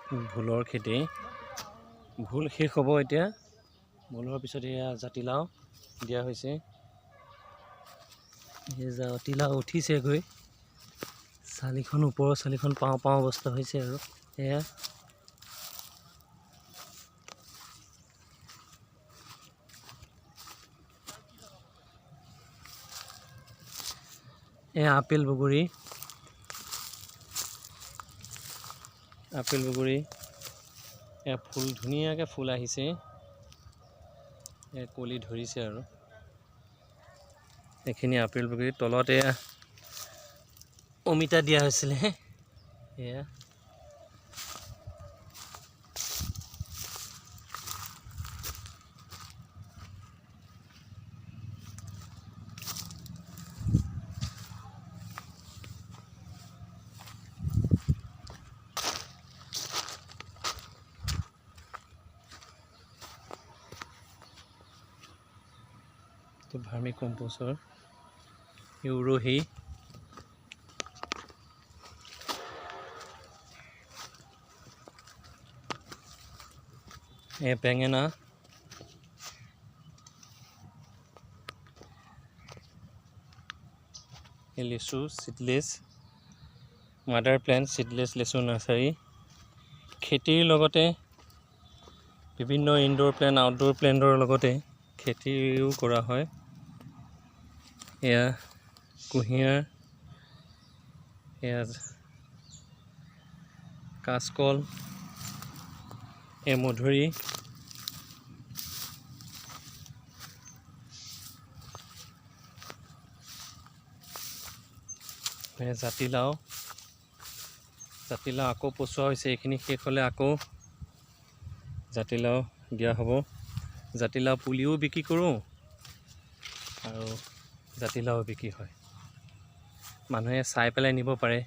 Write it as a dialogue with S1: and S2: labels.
S1: ভোলৰ খেতি ভোল শেষ হ'ব এতিয়া ভোলৰ পিছত এয়া জাতিলাও দিয়া হৈছে এই জাতিলাও উঠিছেগৈ চালিখন ওপৰৰ চালিখন পাওঁ পাওঁ অৱস্থা হৈছে আৰু এয়া আপেল বগৰী ফুল ধুনীয়াকৈ ফুল আহিছে কলি ধৰিছে আৰু এইখিনি আপেল বগৰী তলত এয়া অমিতা দিয়া হৈছিলে এয়া ভাৰ্মি কম্পোষ্টৰ উৰহি বেঙেনা লিচু চিডলেছ মাদাৰ প্লেণ্ট চিডলেছ লিচু নাৰ্চাৰী খেতিৰ লগতে বিভিন্ন ইনডোৰ প্লেণ্ট আউটডোৰ প্লেণ্টৰ লগতে খেতিও কৰা হয় এয়া কুঁহিয়াৰ এয়া কাচকল মধুৰি জাতিলাও আকৌ পচোৱা হৈছে এইখিনি শেষ হ'লে আকৌ জাতিলাও দিয়া হ'ব জাতিলাও পুলিও বিক্ৰী কৰোঁ আৰু জাতিলাও বিক্ৰী হয় মানুহে চাই পেলাই নিব পাৰে